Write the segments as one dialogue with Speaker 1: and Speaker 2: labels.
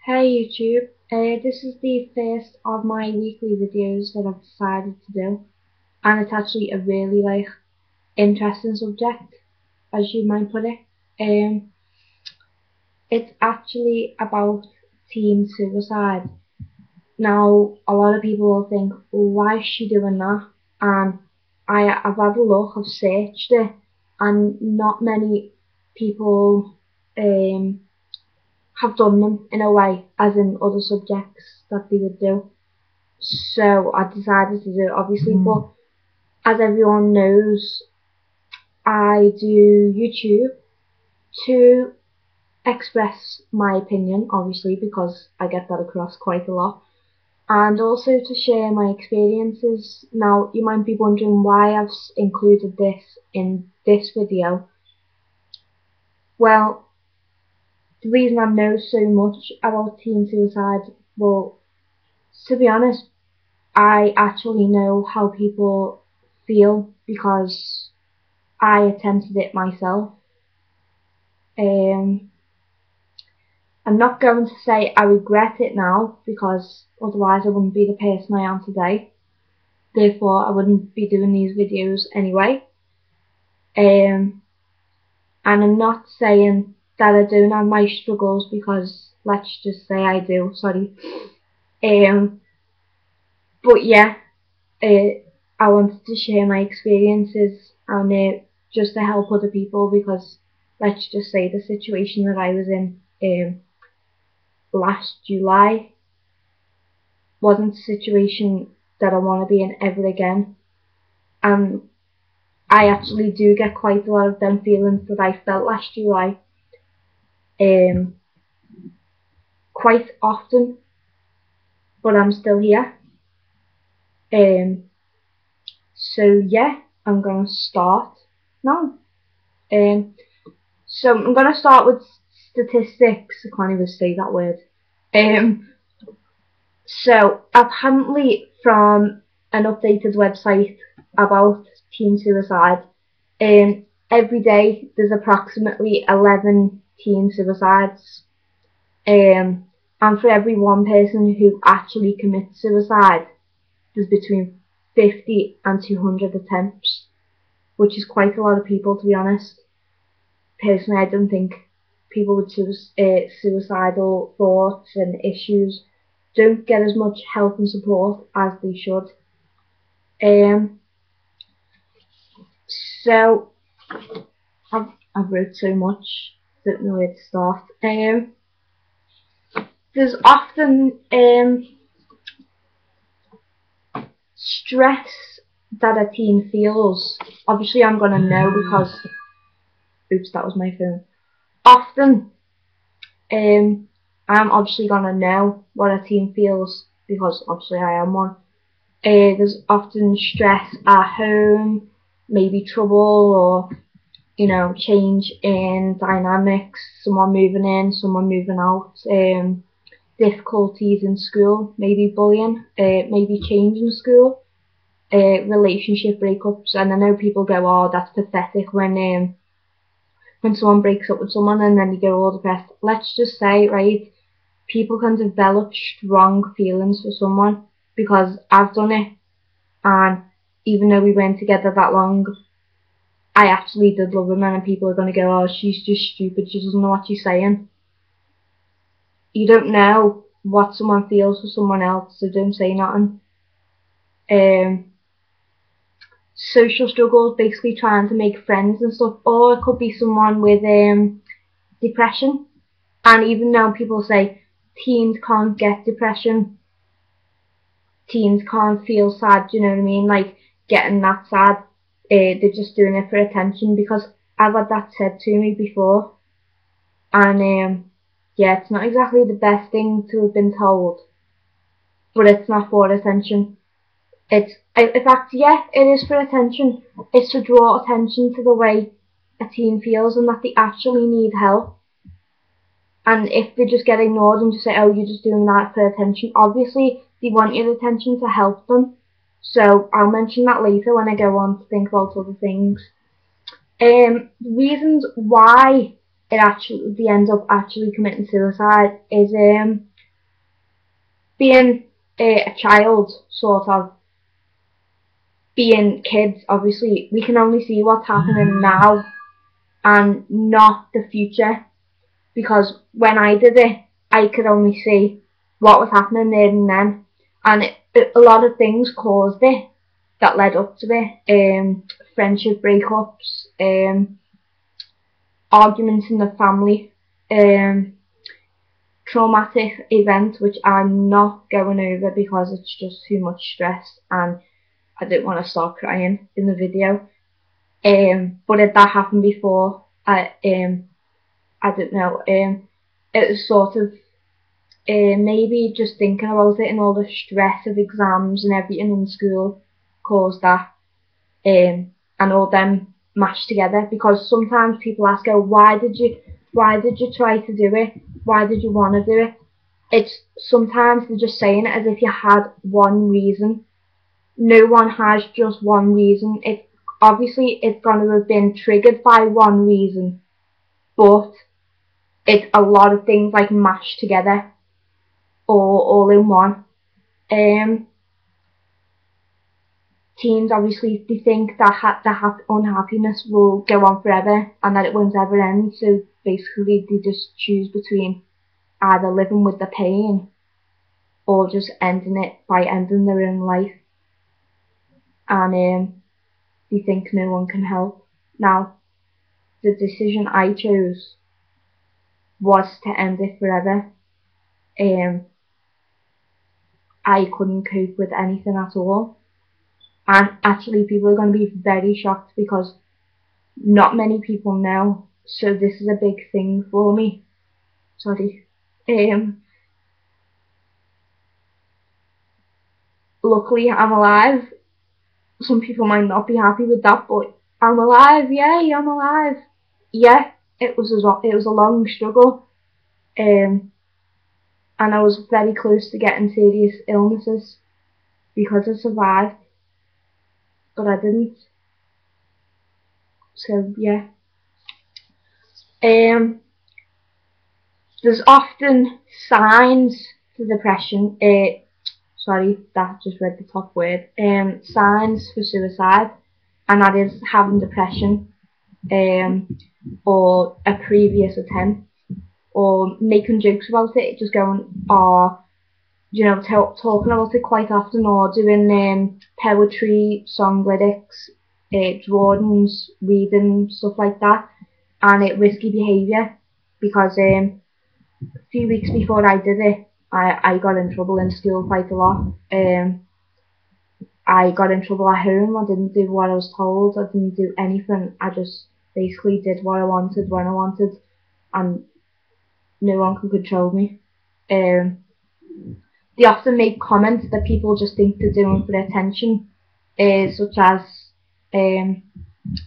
Speaker 1: Hey YouTube, this is the first of my weekly videos that I've decided to do, and it's actually a really interesting subject, as you might put it. Um, it's actually about teen suicide. Now, a lot of people will think, well, why is she doing that? And I've had a look, I've searched it, and not many people have done them in a way, as in other subjects that they would do. So I decided to do it, obviously, but as everyone knows, I do YouTube to express my opinion, obviously, because I get that across quite a lot, and also to share my experiences. Now, you might be wondering why I've included this in this video. Well, the reason I know so much about teen suicide, well, to be honest, I actually know how people feel because I attempted it myself. Um, I'm not going to say I regret it now because otherwise I wouldn't be the person I am today. Therefore, I wouldn't be doing these videos anyway. And I'm not saying that I don't have my struggles because let's just say I do. Sorry. Um, but yeah, I wanted to share my experiences and just to help other people because let's just say the situation that I was in last July wasn't a situation that I want to be in ever again. And I actually do get quite a lot of them feelings that I felt last July um, quite often, but I'm still here. Um, so yeah, I'm gonna start now. Um, so I'm gonna start with statistics. I can't even say that word. Um, so apparently from an updated website about teen suicide, every day there's approximately 11 teen suicides. And for every one person who actually commits suicide, there's between 50 and 200 attempts, which is quite a lot of people, to be honest. Personally, I don't think people with suicidal thoughts and issues don't get as much help and support as they should. Um, so I've read so much, don't know where to start. There's often stress that a teen feels. Obviously, I'm gonna know because oops, that was my phone. Often, I'm obviously gonna know what a teen feels because obviously I am one. There's often stress at home, maybe trouble or change in dynamics, someone moving in, someone moving out, difficulties in school, maybe bullying, maybe change in school, relationship breakups. And I know people go, oh, that's pathetic when someone breaks up with someone and then you get all depressed. Let's just say, right, people can develop strong feelings for someone because I've done it, and even though we weren't together that long, I actually did love him, and people are going to go, oh, she's just stupid, she doesn't know what she's saying. You don't know what someone feels for someone else, so don't say nothing. Social struggles, basically trying to make friends and stuff, or it could be someone with depression. And even though people say teens can't get depression, teens can't feel sad, do you know what I mean? Like getting that sad, they're just doing it for attention because I've had that said to me before. And yeah, it's not exactly the best thing to have been told, but it's not for attention. It's, in fact, yeah, it is for attention. It's to draw attention to the way a teen feels and that they actually need help. And if they just get ignored and just say, oh, you're just doing that for attention, obviously they want your attention to help them. So I'll mention that later when I go on to think about other things. Reasons why they end up actually committing suicide is being a child, sort of, being kids, obviously, we can only see what's happening now and not the future. Because when I did it, I could only see what was happening there and then. And a lot of things caused it that led up to it. Friendship breakups, arguments in the family, traumatic events which I'm not going over because it's just too much stress and I didn't want to start crying in the video. But if that happened before, I don't know. It was sort of maybe just thinking about it and all the stress of exams and everything in school caused that. And all them mashed together, because sometimes people ask, oh, why did you try to do it? Why did you want to do it? It's sometimes they're just saying it as if you had one reason. No one has just one reason. Obviously it's going to have been triggered by one reason, but it's a lot of things like mashed together, all in one. Teens, obviously, they think that unhappiness will go on forever and that it won't ever end, so basically they just choose between either living with the pain or just ending it by ending their own life. And they think no one can help. Now, the decision I chose was to end it forever. I couldn't cope with anything at all. And actually, people are going to be very shocked because not many people know. So this is a big thing for me. Sorry. Luckily, I'm alive. Some people might not be happy with that, but I'm alive. Yay, I'm alive. Yeah, it was a long struggle. And I was very close to getting serious illnesses because I survived, but I didn't. So yeah. There's often signs to depression. Sorry, that just read the top word. Signs for suicide, and that is having depression, or a previous attempt, or making jokes about it, just going, or talking about it quite often, or doing poetry, song lyrics, drawings, reading, stuff like that, and risky behaviour, because a few weeks before I did it, I got in trouble in school quite a lot. I got in trouble at home. I didn't do what I was told. I didn't do anything. I just basically did what I wanted when I wanted, and no one could control me. They often make comments that people just think they're doing for attention, such as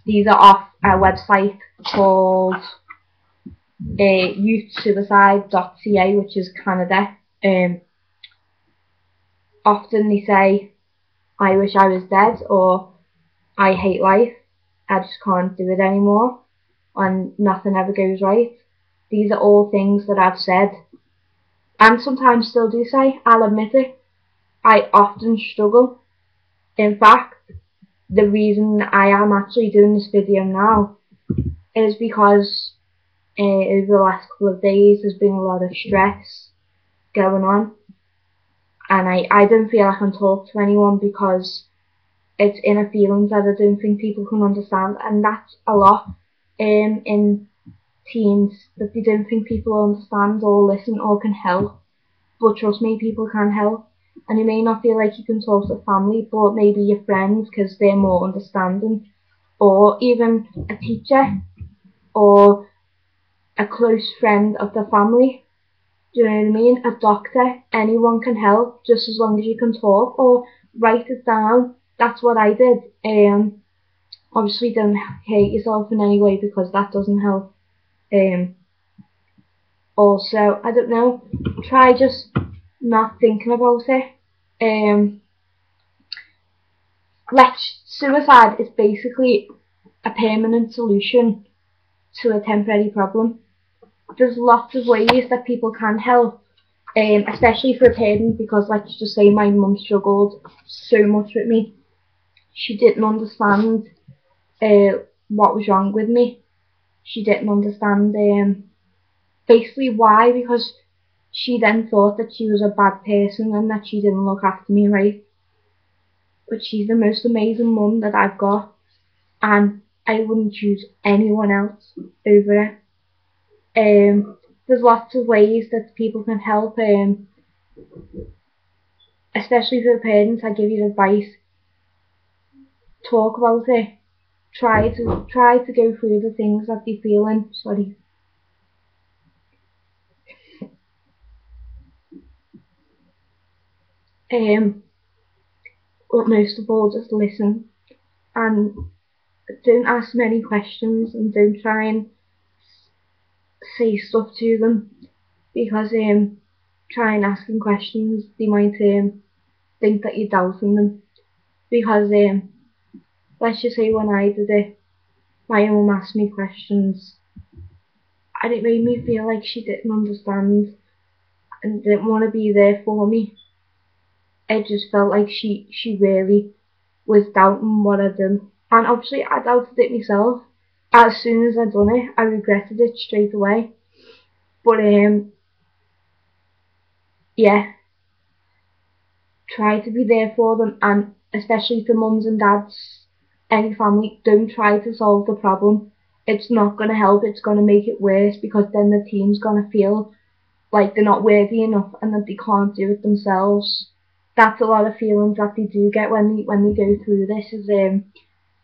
Speaker 1: these are off a website called youthsuicide.ca, which is Canada. Often they say, I wish I was dead, or I hate life, I just can't do it anymore, and nothing ever goes right. These are all things that I've said, and sometimes still do say. I'll admit it. I often struggle. In fact, the reason I am actually doing this video now is because over the last couple of days there's been a lot of stress going on, and I don't feel I can talk to anyone because it's inner feelings that I don't think people can understand, and that's a lot in teens, that they don't think people understand or listen or can help. But trust me, people can help, and you may not feel like you can talk to family, but maybe your friends, because they're more understanding, or even a teacher or a close friend of the family. Do you know what I mean? A doctor, anyone can help, just as long as you can talk or write it down. That's what I did. Obviously don't hate yourself in any way, because that doesn't help. Also, I don't know, try just not thinking about it. Suicide is basically a permanent solution to a temporary problem. There's lots of ways that people can help, especially for a parent, because let's just say my mum struggled so much with me. She didn't understand what was wrong with me. She didn't understand basically why, because she then thought that she was a bad person and that she didn't look after me right. But she's the most amazing mum that I've got, and I wouldn't choose anyone else over it. There's lots of ways that people can help, especially for the parents. I give you advice: talk about it. Try to go through the things that you're feeling. Sorry. But most of all, just listen and don't ask many questions, and don't try and say stuff to them, because trying asking questions, they might think that you're doubting them. Because let's just say when I did it, my mum asked me questions and it made me feel like she didn't understand and didn't want to be there for me. It just felt like she really was doubting what I'd done. And obviously I doubted it myself. As soon as I'd done it, I regretted it straight away. But yeah, try to be there for them, and especially for mums and dads, any family, don't try to solve the problem. It's not going to help, it's going to make it worse, because then the team's going to feel like they're not worthy enough and that they can't do it themselves. That's a lot of feelings that they do get when they go through this, is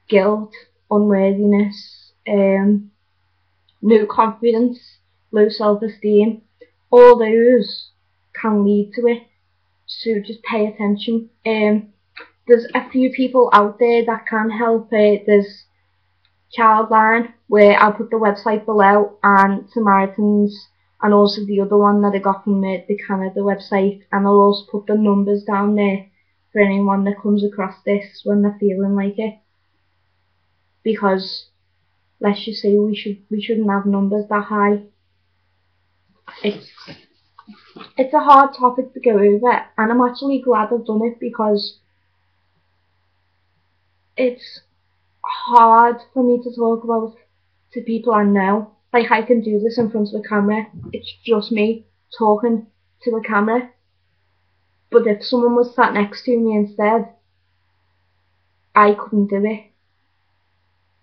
Speaker 1: guilt, unworthiness, no confidence, low self-esteem. All those can lead to it, so just pay attention. There's a few people out there that can help. There's Childline, where I'll put the website below, and Samaritans, and also the other one that I got from the Canada website, and I'll also put the numbers down there for anyone that comes across this when they're feeling like it. Because let's just say we shouldn't have numbers that high. It's a hard topic to go over, and I'm actually glad I've done it, because it's hard for me to talk about to people I know. Like, I can do this in front of a camera, it's just me talking to a camera. But if someone was sat next to me instead, I couldn't do it,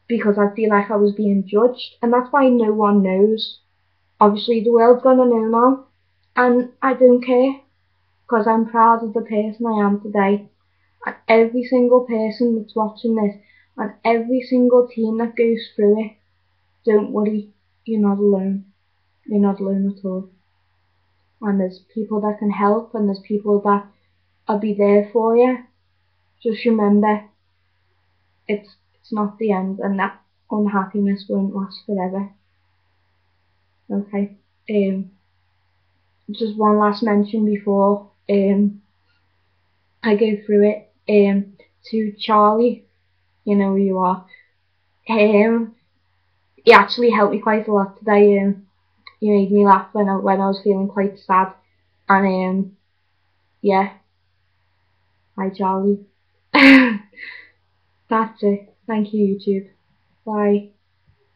Speaker 1: because I feel like I was being judged, and that's why no one knows. Obviously, the world's gonna know now, and I don't care, because I'm proud of the person I am today. And every single person that's watching this, and every single team that goes through it, don't worry, you're not alone. You're not alone at all. And there's people that can help, and there's people that will be there for you. Just remember, it's not the end, and that unhappiness won't last forever. Okay. Just one last mention before I go through it. To Charlie, you know who you are. He actually helped me quite a lot today. He made me laugh when I was feeling quite sad. And yeah, hi Charlie. That's it. Thank you, YouTube. Bye.